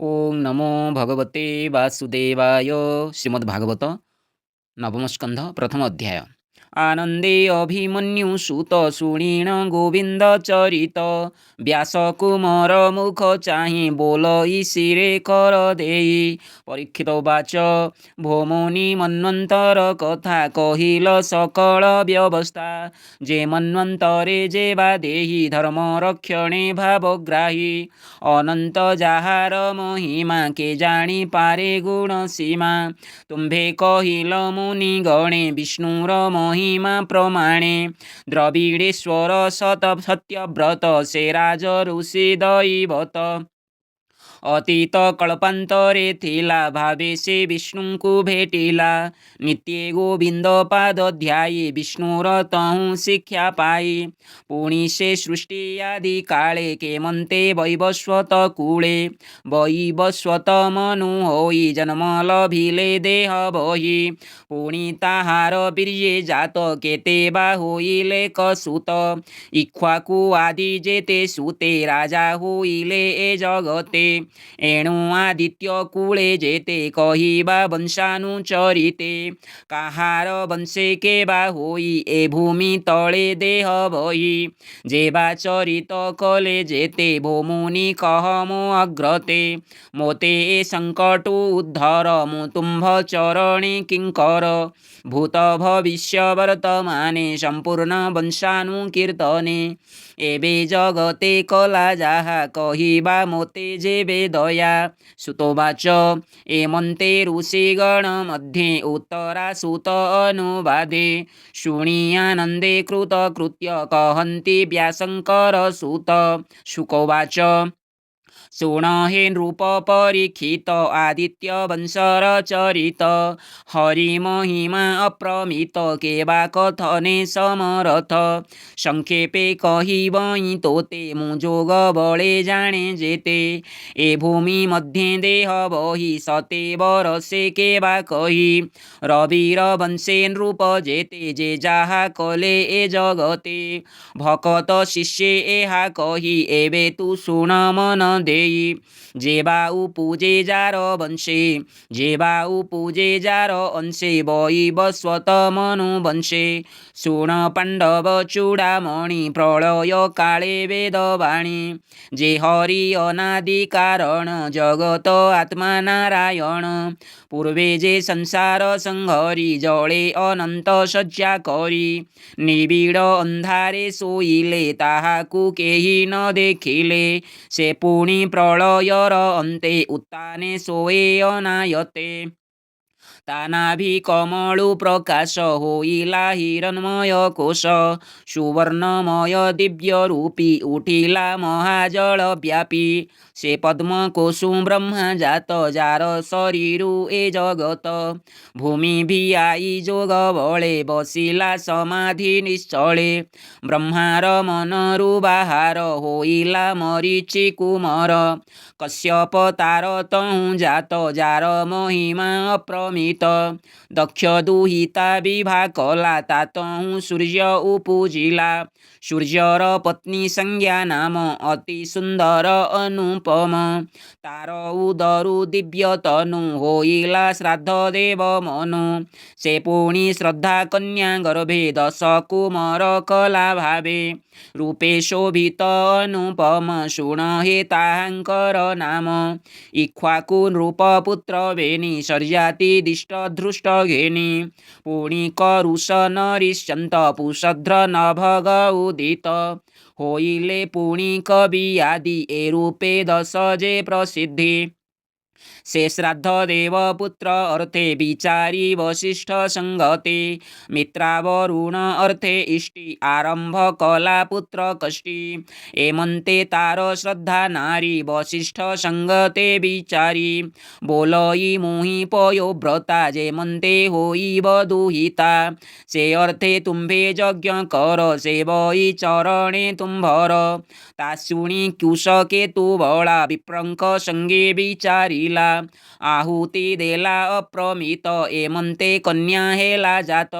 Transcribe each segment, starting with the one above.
ओं नमो भगवते वासुदेवाय। श्रीमद्भागवत नवम स्कंध प्रथम अध्याय। आनंदे अभिमन्यु सुत सुणीण गोविंद चरित। व्यास कुमार मुख चाहि बोलई शिरे कर देई। परीक्षित वाच भोमुनि मन्वंतर कथा कहिल सकल व्यवस्था। जे मन्वंतरे जे वा देहि धर्म रक्षणे भावग्राही। अनंत जाहार महिमा के जानी पारे गुण सीमा। तुम्भे कहिल मुनि गणे विष्णुर महिमा प्रमाणे। द्रविड़ेश्वर सत सत्यव्रत से राज ऋषि दैवत। अतीत कल्पांतरे थिला भावे से विष्णु को भेटिला। नित्य गोविंद पाद ध्यायी विष्णुर तहु शिक्षा पाई। पुणी से सृष्टि आदि काले के मंते वैवस्वत कूले। वैवस्वत मनु होई जन्म लभिले देह बही। पुणी ताहार वीर्ये जात केते बा होइले कसुत। इक्ष्वाकु आदि जेते सुते राजा होइले ए जगते। एणु आदित्य कूले जेते कहिबा वंशानुचरिते। काहार वंशे के बा होई ए भूमि तले देह बही। जेबा चरित कले जेते भोमुनि कहमो अग्रते। मोते ए संकट उद्धर मु तुम्भ चरणे किंकर। भूत भविष्य वर्तमाने संपूर्ण वंशानुकीर्तने। एबे जगते कला जाहा कहिबा मोते जेबे दया। सुतोवाच एमन्ते ऋषिगण मध्ये उत्तरा सुत अनुवादे। शुणी आनन्दे कृत कृत्य कहन्ति व्यासङ्कर सुत। शुकोवाच शृण हे नृप परीक्षित आदित्य वंशर चरित। हरि महिमा अप्रमित केबा कथने समरथ। संक्षेपे कहिबई तोते मुजोग बळे जाणे जेते। ए भूमि मध्ये देह बही सते बरसे केबा कही। रविर वंशे नृप जेते जे जाहा कले ए जगते। भकत शिष्ये एहा कही एबे तु शुण मन देई। जेबा उपजे जार वंशे। जेबा उपजे जार अंशे वैवस्वत मनु वंशे। शुण पांडव चूड़ामणि प्रलय काले वेदवाणी। जे हरि अनादि कारण जगत आत्मा नारायण। पूर्वे जे संसार संहरी जले अनंत शଯ୍ୟା करी। निबिड़ अंधारे सोइले ताहाकु केहि न देखिले। से पुणी प्रलयर अन्ते उत्ताने सोए अनायते। तानाभि कमलु प्रकाश होइला हिरण्मय कोश। सुवर्णमय दिव्य रूपी उठिला महाजल व्यापी। से पद्म कोशु ब्रह्मा जात जार शरीरु ए जगत। भूमि भी आई जोग बळे बसिला समाधि निश्चले। ब्रह्मार मनरु बाहार होइला मरीचि कुमार। कश्यप तार तहु जात जार महिमा अप्रमित। दक्ष दुहिता विभा कला तातहु सूर्य उपुजिला। सूर्यर पत्नी संज्ञा नाम अति सुंदर अनुपम। तार उदरु दिव्य तनु होइला श्राद्ध देव मनु। से पुणी श्रद्धा कन्या गर्भे दश कुमार कला भावे। रूपे शोभित अनुपम शुण हे ताहांकर नाम। इक्ष्वाकु नृपपुत्र वेणी शर्याति दिष्ट धृष्ट घेनी। पुणी करुष नरिष्यन्त पुषध्र नभग उदित। होइले पुणी कवि आदि ए रूपे दश जे प्रसिद्धि। से श्राद्ध देव पुत्र अर्थे विचारी वशिष्ठ संगते। मित्रावरुण अर्थे इष्टि आरंभ कला पुत्र कष्टि। एमन्ते तार श्रद्धा नारी वशिष्ठ संगते विचारी। बोलई मुहि पयो व्रता जेमन्ते होई दुहिता। से अर्थे तुम्भे यज्ञ कर सेवई चरणे तुम्भर। ताशुणी कुश केतु बळा विप्रंक संगे विचारिला। आहुति देला अप्रमित एमन्ते कन्या हेला जात।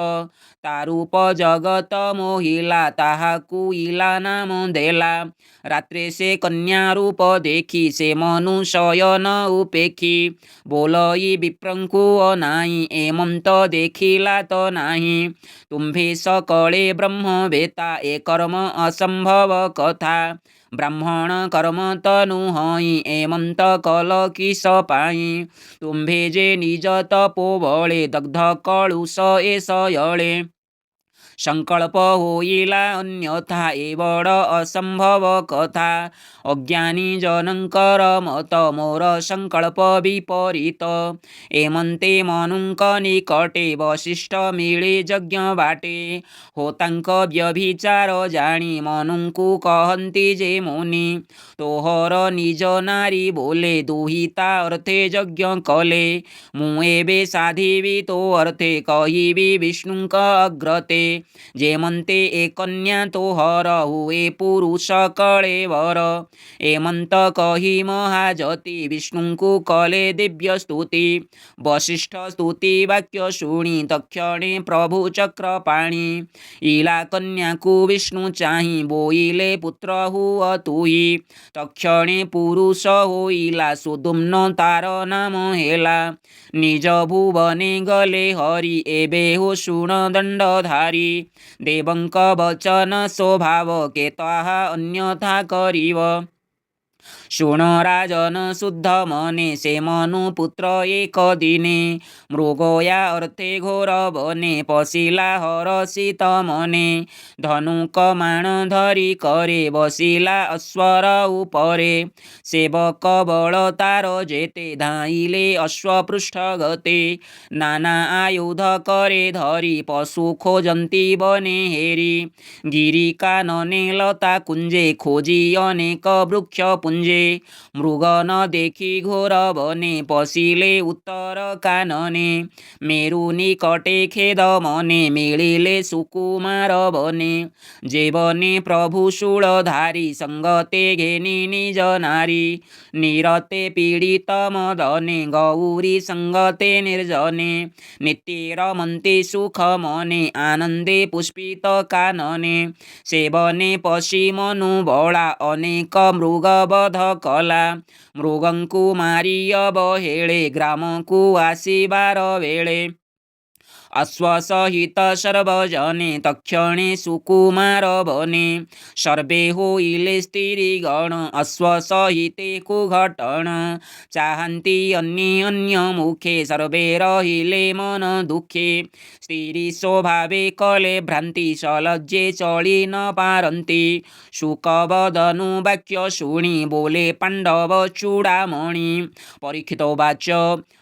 ତାରୂପ ଜଗତ ମୋହିଲା, ତାହାକୁ ଇଲା ନାମ ଦେଲା। ରାତ୍ରେ ସେ କନ୍ୟା ରୂପ ଦେଖି, ସେ ମନୁ ଶୟନ ଉପେକ୍ଷି। ବୋଲଇ ବିପ୍ରଙ୍କୁ ଅନାଇ, ଏମନ୍ତ ଦେଖିଲା ତ ନାହିଁ। ତୁମ୍ଭେ ସକଳେ ବ୍ରହ୍ମବେତ୍ତା, ଏ କର୍ମ ଅସମ୍ଭବ କଥା। ବ୍ରାହ୍ମଣ କର୍ମ ତ ନୁହଇଁ, ଏମନ୍ତ କଲ କିସ ପାଇଁ। ତୁମ୍ଭେ ଯେ ନିଜ ତପୋବଳେ, ଦଗ୍ଧ କଳୁଷ ଏ ଶୟଳେ। ସଂକଳ୍ପ ହୋଇଲା ଅନ୍ୟଥା, ଏ ବଡ଼ ଅସମ୍ଭବ କଥା। ଅଜ୍ଞାନୀ ଜନଙ୍କର ମତ, ମୋର ସଂକଳ୍ପ ବିପରୀତ। ଏମନ୍ତେ ମନୁଙ୍କ ନିକଟେ, ବଶିଷ୍ଠ ମିଳେ ଯଜ୍ଞ ବାଟେ। ହୋତାଙ୍କ ବ୍ୟଭିଚାର ଜାଣି, ମନୁଙ୍କୁ କହନ୍ତି ଯେ ମୁନି। ତୋହର ନିଜ ନାରୀ ବୋଲେ, ଦୁହିତା ଅର୍ଥେ ଯଜ୍ଞ କଲେ। ମୁଁ ଏବେ ସାଧିବି ତୋ ଅର୍ଥେ, କହିବି ବିଷ୍ଣୁଙ୍କ ଅଗ୍ରତେ। ଯେମନ୍ତେ ଏ କନ୍ୟା ତୋହର, ହୁଏ ପୁରୁଷ କଳେବର। ଏମନ୍ତ କହି ମହାଯତି, ବିଷ୍ଣୁଙ୍କୁ କଲେ ଦିବ୍ୟ ସ୍ତୁତି। ବଶିଷ୍ଠ ସ୍ତୁତି ବାକ୍ୟ ଶୁଣି, ତକ୍ଷଣେ ପ୍ରଭୁ ଚକ୍ରପାଣି। ଇଲା କନ୍ୟାକୁ ବିଷ୍ଣୁ ଚାହିଁ, ବୋଇଲେ ପୁତ୍ର ହୁଅ ତୁହି। ତକ୍ଷଣେ ପୁରୁଷ ହୋଇଲା, ସୁଦୁମ୍ନ ତାର ନାମ ହେଲା। ନିଜ ଭୁବନେ ଗଲେ ହରି, ଏବେ ହୋ ଶୁଣ ଦଣ୍ଡଧାରୀ। ଦେବଙ୍କ ବଚନ ସ୍ୱଭାବ, କେ ତାହା ଅନ୍ୟଥା କରିବ। ଶୁଣ ରାଜନ ଶୁଦ୍ଧ ମନେ, ସେ ମନୁ ପୁତ୍ର ଏକ ଦିନେ। ମୃଗୟା ଅର୍ଥେ ଘୋର ବନେ, ପଶିଲା ହରଷିତ ମନେ। ଧନୁକ ମାଣ ଧରି କରେ, ବସିଲା ଅଶ୍ୱର ଉପରେ। ସେବକ ବଳ ତାର ଯେତେ, ଧାଇଲେ ଅଶ୍ୱ ପୃଷ୍ଠ ଗତେ। ନାନା ଆୟୁଧ କରେ ଧରି, ପଶୁ ଖୋଜନ୍ତି ବନେ ହେରି। ଗିରି କାନନେ ଲତା କୁଞ୍ଜେ, ଖୋଜି ଅନେକ ବୃକ୍ଷ ପୁଞ୍ଜେ। ମୃଗ ନ ଦେଖି ଘୋର ବନେ, ପଶିଲେ ଉତ୍ତର କାନନେ। ମେରୁ ନିକଟେ ଖେଦ ମନେ, ମିଳିଲେ ସୁକୁମାର ବନେ। ଯେ ବନେ ପ୍ରଭୁ ଶୂଳଧାରୀ, ସଙ୍ଗତେ ଘେନି ନିଜ ନାରୀ। ନିରତେ ପୀଡ଼ିତ ମଦନେ, ଗୌରୀ ସଙ୍ଗତେ ନିର୍ଜନେ। ନିତ୍ୟ ରମନ୍ତି ସୁଖ ମନେ, ଆନନ୍ଦେ ପୁଷ୍ପିତ କାନନେ। ସେ ବନେ ପଶି ମନୁ ବଳା, ଅନେକ ମୃଗ ବଧ କଲା। ମୃଗଙ୍କୁ ମାରି ଅବହେଳେ, ଗ୍ରାମକୁ ଆସିବାର ବେଳେ। ଅଶ୍ୱ ସହିତ ସର୍ବଜନେ, ତକ୍ଷଣେ ସୁକୁମାର ବନେ। ସର୍ବେ ହୋଇଲେ ସ୍ତ୍ରୀ ଗଣ, ଅଶ୍ୱ ସହିତେ କୁଘଟଣ। ଚାହାନ୍ତି ଅନ୍ୟେ ଅନ୍ୟ ମୁଖେ, ସର୍ବେ ରହିଲେ ମନ ଦୁଃଖେ। ସ୍ତ୍ରୀ ସ୍ୱଭାବେ କଲେ ଭ୍ରାନ୍ତି, ସଲଜ୍ଜେ ଚଳି ନ ପାରନ୍ତି। ଶୁକବଦନୁ ବାକ୍ୟ ଶୁଣି, ବୋଲେ ପାଣ୍ଡବ ଚୂଡ଼ାମଣି। ପରୀକ୍ଷିତ ବାଚ,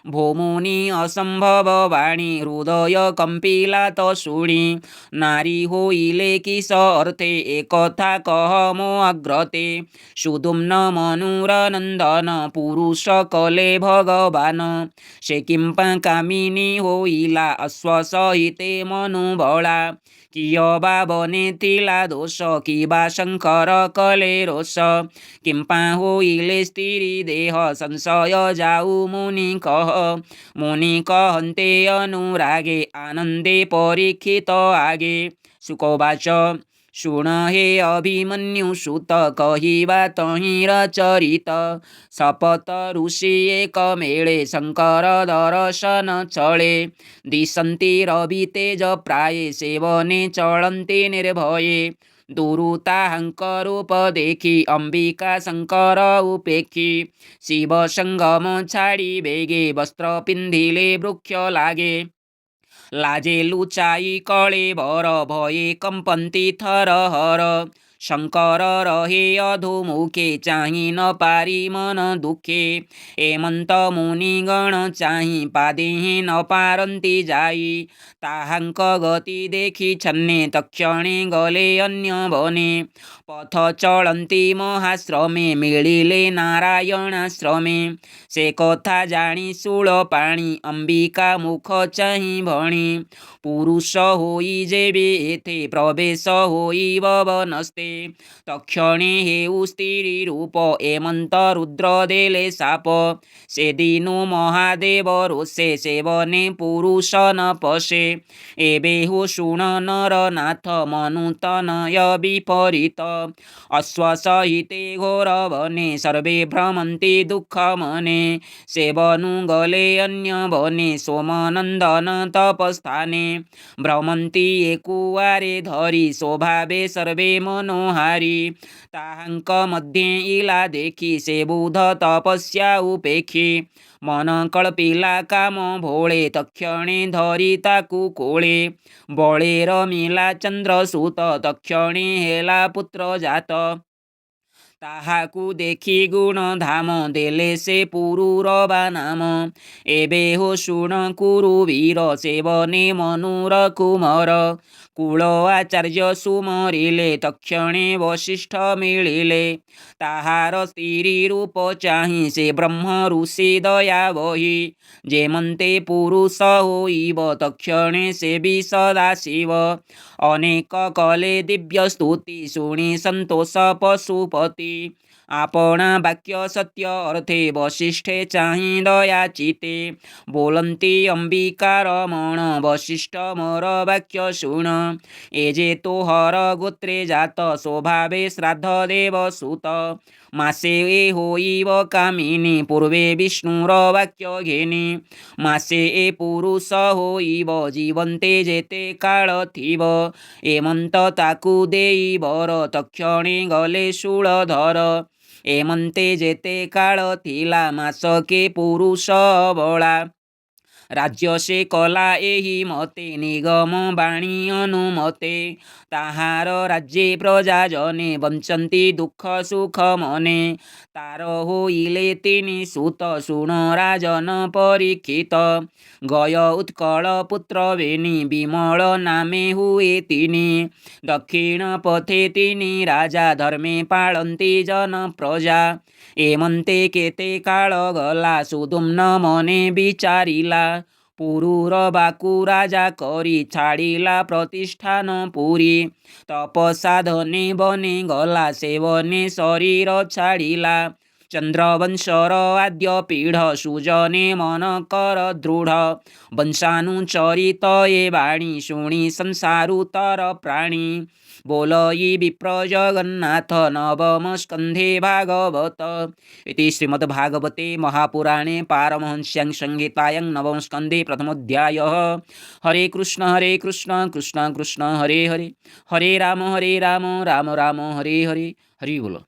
ଭୋମୁନି ଅସମ୍ଭବ ବାଣୀ। ହୃଦୟ କମ୍ପିଲା ତ ଶୁଣି, ନାରୀ ହୋଇଲେ କିସ ଅର୍ଥେ, ଏ କଥା କହ ମୋ ଅଗ୍ରତେ। ସୁଦୁମ୍ନ ମନୁର ନନ୍ଦନ, ପୁରୁଷ କଲେ ଭଗବାନ। ସେ କିମ୍ପା କାମିନୀ ହୋଇଲା, ଅଶ୍ୱ ସହିତେ ମନୁ ବଳା। କିୟ ବା ବନେ ଥିଲା ଦୋଷ, କିବା ଶଙ୍କର କଲେ ରୋଷ। କିମ୍ପା ହୋଇଲେ ସ୍ତ୍ରୀ ଦେହ, ସଂଶୟ ଯାଉ ମୁନି କହ। ମୁନି କହନ୍ତେ ଅନୁରାଗେ, ଆନନ୍ଦେ ପରୀକ୍ଷିତ ଆଗେ। ଶୁକବାଚ, ଶୁଣ ହେ ଅଭିମନ୍ୟୁ ସୁତ, କହିବା ତହିଁର ଚରିତ। ଶପଥ ଋଷି ଏକ ମେଳେ, ଶଙ୍କର ଦର୍ଶନ ଚଳେ। ଦିଶନ୍ତି ରବି ତେଜ ପ୍ରାୟେ, ସେବନେ ଚଳନ୍ତି ନିର୍ଭୟେ। ଦୁରୁ ତାହାଙ୍କ ରୂପ ଦେଖି, ଅମ୍ବିକା ଶଙ୍କର ଉପେକ୍ଷି। ଶିବ ସଙ୍ଗମ ଛାଡ଼ି ବେଗେ, ବସ୍ତ୍ର ପିନ୍ଧିଲେ ବୃକ୍ଷ ଲାଗେ। ଲାଜେ ଲୁଚାଇ କଳେବର, ଭୟେ କମ୍ପନ୍ତି ଥରହର। ଶଙ୍କର ରହେ ଅଧୋମୁଖେ, ଚାହିଁ ନ ପାରି ମନ ଦୁଃଖେ। ଏମନ୍ତ ମୁନିଗଣ ଚାହିଁ, ପାଦେହିଁ ନ ପାରନ୍ତି ଯାଇ। ତାହାଙ୍କ ଗତି ଦେଖି ଛନ୍ନେ, ତକ୍ଷଣେ ଗଲେ ଅନ୍ୟ ବନେ। ପଥ ଚଳନ୍ତି ମହାଶ୍ରମେ, ମିଳିଲେ ନାରାୟଣାଶ୍ରମେ। ସେ କଥା ଜାଣି ଶୂଳପାଣି, ଅମ୍ବିକା ମୁଖ ଚାହିଁ ଭଣି। ପୁରୁଷ ହୋଇ ଯେବେ ଏଥେ, ପ୍ରବେଶ ହୋଇବ ବନସ୍ତେ। ते तक्षणे हेऊ स्त्री रूप एमंत रुद्र देले साप से दिनु महादेव रोषे सेवने पुरुष न पशे एबे हो शुण नर नाथ मनुतनय विपरीत अश्वसहिते घोर वने सर्वे भ्रमन्ति दुःख मने सेवनु गले अन्य वने सोमनन्दन तपस्थाने भ्रमन्ति एकुवारे धरी स्वभावे सर्वे मनोहारी ताहांक मध्ये इला देखी से बुध तपस्या उपेक्षी मन कल्पिला काम भोळे तक्षणे धरी ताकू कोळे बळे रमिला चंद्रसूत तक्षणे हेला पुत्र जात ताहाकू देखी गुण धाम देले से पुरुरबा नाम एबे हो शुण कुरु वीर सेवने मनुर कुमर कुल आचार्य सुमरिले तक्षणे वशिष्ठ मिलिले ताहार स्त्री रूप चाहि से ब्रह्म ऋषि दया वही जेमंते पुरुष होइब तक्षणे से भी सदाशिव अनेक कले दिव्य स्तुति शुणी संतोष पशुपति आपणा वाक्य सत्य अर्थे वशिष्ठे चाहि दया चिते बोलंती अंबिका रमण वशिष्ठ मोर वाक्य शुण एजे तो हर गोत्रे जात स्वभावे श्राद्ध देव सुत मासे ए होइब कामिनी पूर्वे विष्णुर वाक्य घेनी मासे ए पुरुष होइब जीवन्ते जेते काळ थिब एमंत ताकू देई बर तक्षणे गले शूळधर एमंते जेते काळ थिला मासके पुरुष बळा राज्य से कला एहि मते निगम बाणी अनुमते ताहार राज्ये प्रजा जने बंचन्ति दुख सुख मने तार होइले तिनि सुत शुण राजन परीक्षित गय उत्कल पुत्र वेणी विमल नामे हुए तिनि दक्षिण पथे तिनि राजा धर्मे पाळन्ति जन प्रजा एमंते केते काळ गला सुदुम्न मने विचारिला पुरुर बाकू राजा करी छाड़िला प्रतिष्ठान पुरी तपसाधने बने गला सेवने शरीर छाड़िला चंद्रवंशर आद्य पीढ़ सुजने मन कर दृढ़ वंशानुचरित ये वाणी शुणी संसारुतर प्राणी बोलई विप्र जगन्नाथ नवम स्कंधे भागवत इति श्रीमद्भागवते महापुराणे पारमहंस्यां संहितायां नवम स्कंधे प्रथमोऽध्यायः हरे कृष्ण कृष्ण कृष्ण हरे हरे हरे राम राम राम हरे हरे हरि बोल।